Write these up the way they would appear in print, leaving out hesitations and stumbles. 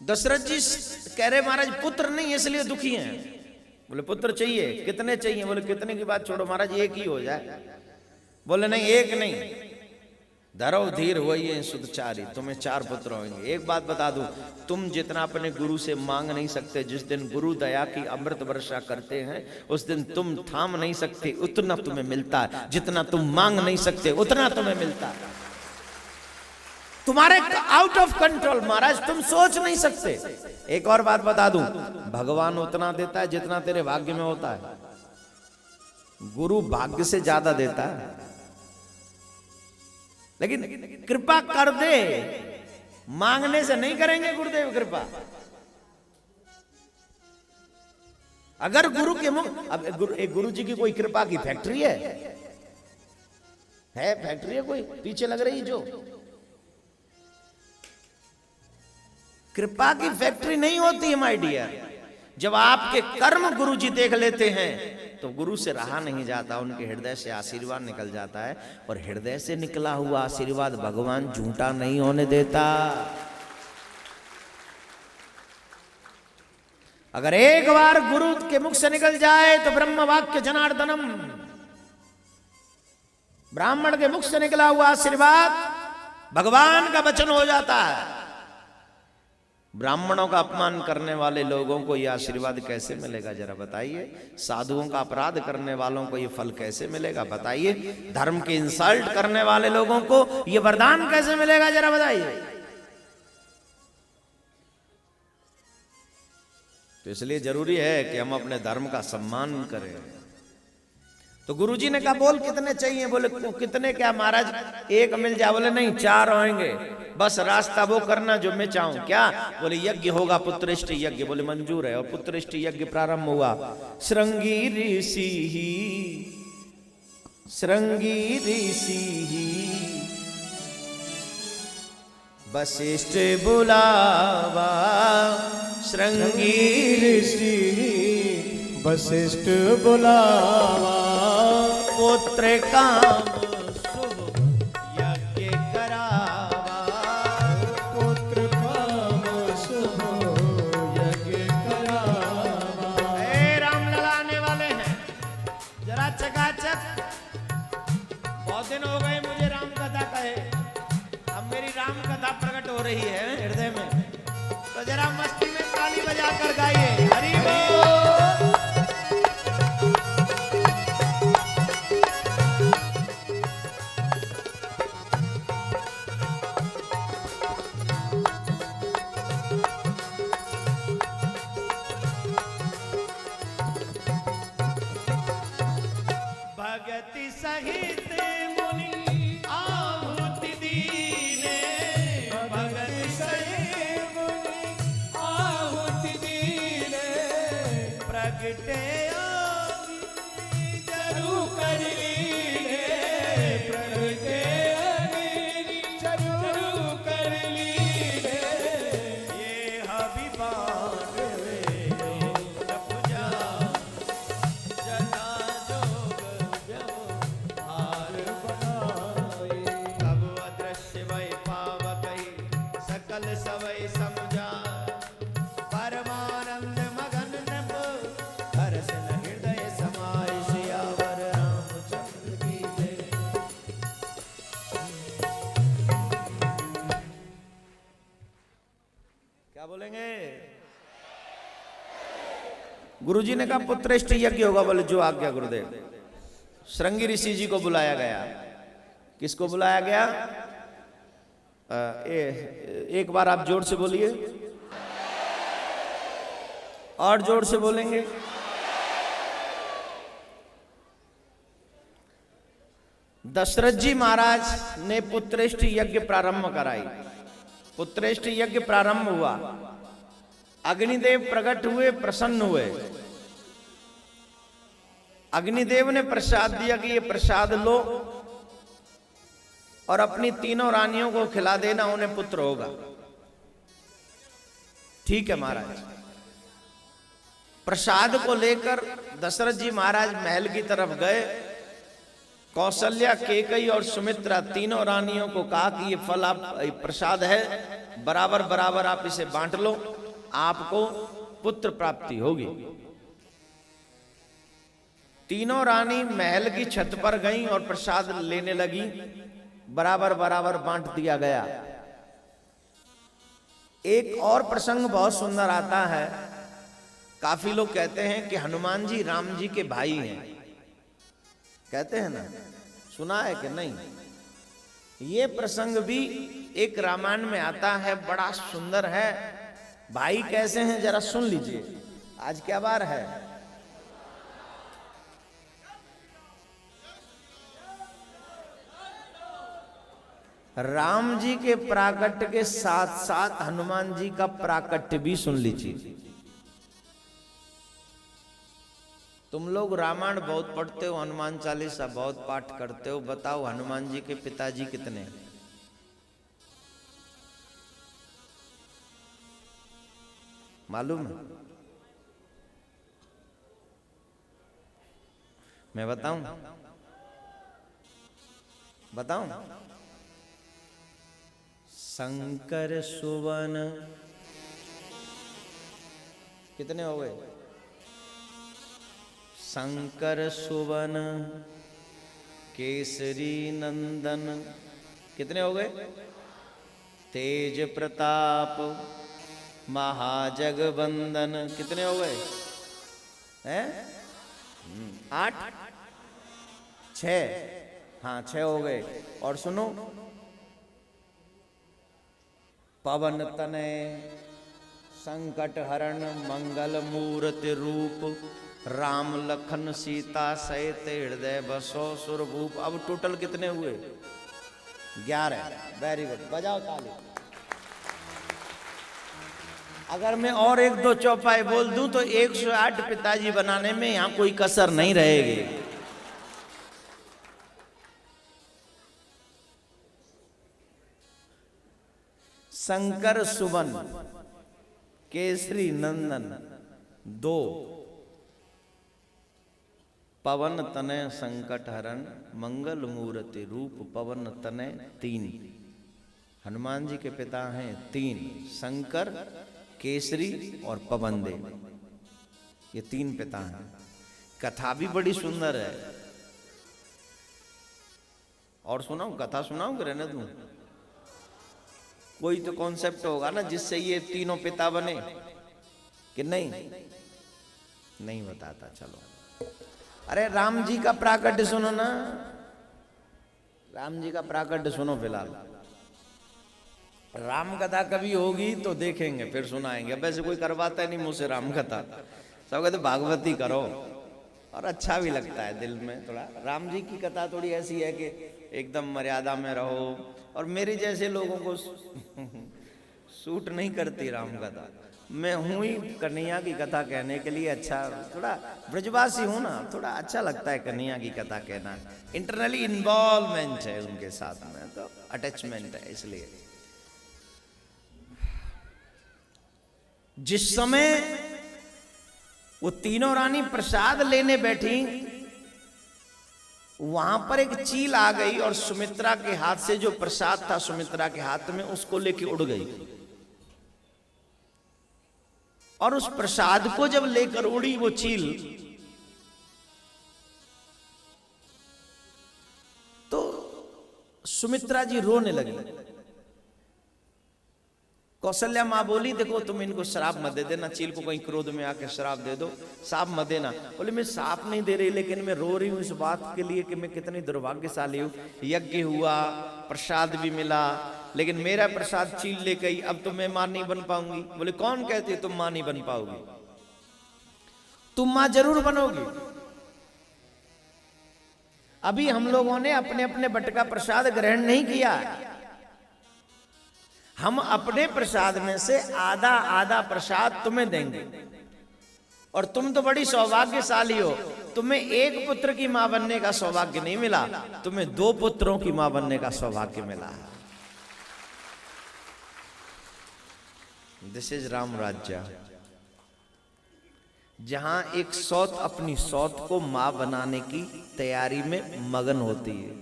दशरथ जी कह रहे महाराज पुत्र नहीं इसलिए दुखी हैं। बोले पुत्र चाहिए, कितने चाहिए? बोले कितने की बात छोड़ो महाराज, एक ही हो जाए। बोले नहीं, एक नहीं, धरो धीर होइए सुदचारी, तुम्हें 4 पुत्र होंगे। एक बात बता दूं, तुम जितना अपने गुरु से मांग नहीं सकते, जिस दिन गुरु दया की अमृत वर्षा करते हैं उस दिन तुम थाम नहीं सकते, उतना तुम्हें मिलता है। जितना तुम मांग नहीं सकते उतना तुम्हें मिलता है। तुम्हारे आउट ऑफ कंट्रोल महाराज, तुम सोच नहीं सकते। एक और बात बता दूं, भगवान उतना देता है जितना तेरे भाग्य में होता है। गुरु भाग्य से ज्यादा देता है, लेकिन कृपा कर दे, मांगने से नहीं करेंगे गुरुदेव कृपा। अगर गुरु के मुख, अब एक गुरु जी की कोई कृपा की फैक्ट्री है फैक्ट्री है कोई पीछे लग रही, जो कृपा की फैक्ट्री नहीं होती है माय डियर। जब आपके कर्म गुरु जी देख लेते हैं तो गुरु से रहा नहीं जाता, उनके हृदय से आशीर्वाद निकल जाता है। और हृदय से निकला हुआ आशीर्वाद भगवान झूठा नहीं होने देता। अगर एक बार गुरु के मुख से निकल जाए तो ब्रह्म वाक्य जनार्दनम, ब्राह्मण के मुख से निकला हुआ आशीर्वाद भगवान का वचन हो जाता है। ब्राह्मणों का अपमान करने वाले लोगों को यह आशीर्वाद कैसे मिलेगा जरा बताइए? साधुओं का अपराध करने वालों को यह फल कैसे मिलेगा बताइए? धर्म के इंसल्ट करने वाले लोगों को यह वरदान कैसे मिलेगा जरा बताइए? तो इसलिए जरूरी है कि हम अपने धर्म का सम्मान करें। तो गुरुजी ने कहा बोल कितने चाहिए? बोले कितने क्या महाराज, एक मिल जाए? बोले नहीं, 4 होंगे, बस रास्ता वो करना जो मैं चाहूं। क्या? बोले यज्ञ होगा, पुत्रेष्ट यज्ञ। बोले मंजूर है। और पुत्रेष्ट यज्ञ प्रारंभ हुआ। श्रृंगी ऋषि वशिष्ठ बुलावा, श्रृंगी ऋषि वशिष्ठ बुलावा, पुत्र काम शुभ यज्ञ करावा, पुत्र काम शुभ यज्ञ करावा। राम ललाने वाले हैं जरा चकाचक। बहुत दिन हो गए मुझे राम कथा कहे, अब मेरी राम कथा प्रकट हो रही है हृदय में, तो जरा मस्ती में ताली बजाकर गाइए हरि बोल। भगति सहित मुनि आहुति दीने, भगति सहित मुनि आहुति दीने, प्रगटे जरू कर लीने, प्रगटे जरू कर लीने। ये हबी बात सवै समझा, परमानंद मगन नभ, हर्ष न हृदय समाय, सियावर रामचंद्र की जय। क्या बोलेंगे? गुरुजी ने कहा पुत्रेष्ट यज्ञ होगा। बोले जो आज्ञा गुरुदेव। श्रृंगी ऋषि जी को बुलाया गया। किसको बुलाया गया? एक बार आप जोर से बोलिए, और जोर से बोलेंगे। दशरथ जी महाराज ने पुत्रेष्ट यज्ञ प्रारंभ कराई। पुत्रेष्ट यज्ञ प्रारंभ हुआ, अग्निदेव प्रकट हुए, प्रसन्न हुए। अग्निदेव ने प्रसाद दिया कि ये प्रसाद लो और अपनी 3 रानियों को खिला देना, उन्हें पुत्र होगा। ठीक है महाराज। प्रसाद को लेकर दशरथ जी महाराज महल की तरफ गए। कौशल्या, केकई और सुमित्रा तीनों रानियों को कहा कि ये फल आप प्रसाद है, बराबर बराबर आप इसे बांट लो, आपको पुत्र प्राप्ति होगी। तीनों रानी महल की छत पर गईं और प्रसाद लेने लगी, बराबर बराबर बांट दिया गया। एक और प्रसंग बहुत सुंदर आता है। काफी लोग कहते हैं कि हनुमान जी राम जी के भाई हैं, कहते हैं ना, सुना है कि नहीं? ये प्रसंग भी एक रामायण में आता है, बड़ा सुंदर है। भाई कैसे हैं जरा सुन लीजिए। आज क्या बार है? राम जी के प्राकट्य के साथ साथ हनुमान जी का प्राकट्य भी सुन लीजिए। तुम लोग रामायण बहुत पढ़ते हो, हनुमान चालीसा बहुत पाठ करते हो, बताओ हनुमान जी के पिताजी कितने हैं? मालूम है? मैं बताऊं? बताऊं? शंकर सुवन कितने हो गए? शंकर सुवन केसरी नंदन कितने हो गए? तेज प्रताप महाजगवंदन कितने हो गए? हैं? 8 6, हाँ 6 हो गए। और सुनो, पवन तनय संकट हरण मंगल मूर्ति रूप राम लखन सीता सहित हृदय बसो सुरभूप। अब टोटल कितने हुए? 11। वेरी गुड, बजाओ ताली। अगर मैं और 1-2 चौपाई बोल दूं तो 108 पिताजी बनाने में यहां कोई कसर नहीं रहेगी। शंकर सुवन केसरी नंदन 2, पवन तनय संकट हरण मंगल मूर्ति रूप पवन तनय 3। हनुमान जी के पिता हैं 3, शंकर, केसरी और पवन देव। ये 3 पिता हैं। कथा भी बड़ी सुंदर है। और सुनाऊं? कथा सुनाऊं कि रहने दूं? कोई तो कॉन्सेप्ट होगा ना जिससे ये तीनों पिता बने कि नहीं? नहीं बताता, चलो। अरे राम जी का प्राकट्य सुनो ना, राम जी का प्राकट्य सुनो फिलहाल। राम कथा कभी होगी तो देखेंगे, फिर सुनाएंगे। वैसे कोई करवाता है नहीं मुझसे राम कथा, सब कहते भागवती करो, और अच्छा भी लगता है दिल में थोड़ा। राम जी की कथा थोड़ी ऐसी है कि एकदम मर्यादा में रहो, और मेरे जैसे लोगों को सूट नहीं करती राम कथा। मैं हूं ही कन्हैया की कथा कहने के लिए, अच्छा थोड़ा ब्रजवासी हूं ना, थोड़ा अच्छा लगता है कन्हैया की कथा कहना। इंटरनली इन्वॉल्वमेंट है उनके साथ में, तो अटैचमेंट है। इसलिए जिस समय वो तीनों रानी प्रसाद लेने बैठी, वहां पर एक चील आ गई और सुमित्रा के हाथ से जो प्रसाद था सुमित्रा के हाथ में, उसको लेके उड़ गई। और उस प्रसाद को जब लेकर उड़ी वो चील, तो सुमित्रा जी रोने लगी। कौशल्या माँ बोली, देखो तुम इनको श्राप मत दे देना, चील को कहीं क्रोध में आके श्राप दे दो, श्राप मत देना। बोले मैं श्राप नहीं दे रही, लेकिन मैं रो रही हूं इस बात के लिए कि मैं कितनी दुर्भाग्यशाली हूं। यज्ञ हुआ, प्रसाद भी मिला, लेकिन मेरा प्रसाद चील ले गई, अब तो मैं मां नहीं बन पाऊंगी। बोले कौन कहते तुम मां नहीं बन पाओगी? तुम मां जरूर बनोगी। अभी हम लोगों ने अपने अपने बट का प्रसाद ग्रहण नहीं किया। हम अपने प्रसाद में से आधा आधा प्रसाद तुम्हें देंगे, और तुम तो बड़ी सौभाग्यशाली हो, तुम्हें 1 पुत्र की मां बनने का सौभाग्य नहीं मिला, तुम्हें 2 पुत्रों की मां बनने का सौभाग्य मिला है। दिस इज राम राज्य। जहां एक सौत अपनी सौत को मां बनाने की तैयारी में मगन होती है।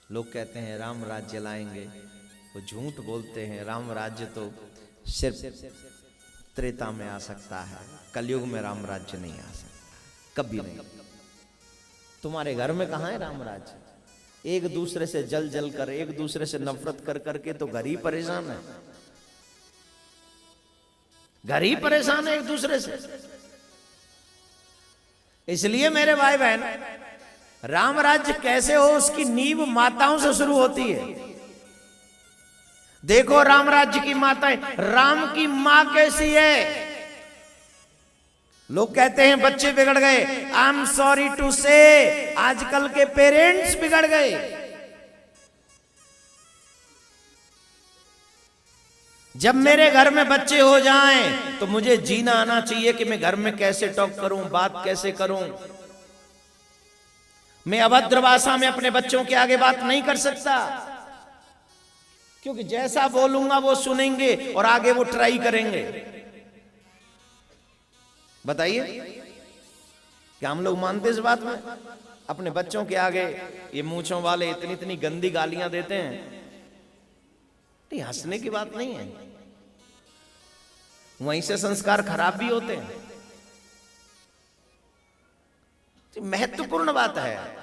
लोग कहते हैं राम राज्य लाएंगे, वो झूठ बोलते हैं। राम राज्य तो सिर्फ त्रेता में आ सकता है, कलयुग में राम राज्य नहीं आ सकता, कभी नहीं। तुम्हारे घर में कहां है राम राज्य? एक दूसरे से जल जल कर, एक दूसरे से नफरत कर करके तो घर ही परेशान है, घर ही परेशान है एक दूसरे से। इसलिए मेरे भाई बहन, राम राज्य कैसे हो उसकी नींव माताओं से शुरू होती है। देखो राम राज्य की माताएं, राम की मां कैसी है। लोग कहते हैं बच्चे बिगड़ गए। आई एम सॉरी टू से आजकल के पेरेंट्स बिगड़ गए। जब मेरे घर में बच्चे हो जाएं तो मुझे जीना आना चाहिए कि मैं घर में कैसे टॉक करूं, बात कैसे करूं। मैं अभद्र भाषा में अपने बच्चों के आगे बात नहीं कर सकता, क्योंकि जैसा बोलूंगा वो सुनेंगे और आगे वो ट्राई करेंगे। बताइए, क्या हम लोग मानते इस बात में? अपने बच्चों के आगे ये मूंछों वाले इतनी इतनी गंदी गालियां देते हैं। नहीं, हंसने की बात नहीं है, वहीं से संस्कार खराब भी होते हैं। महत्वपूर्ण बात है।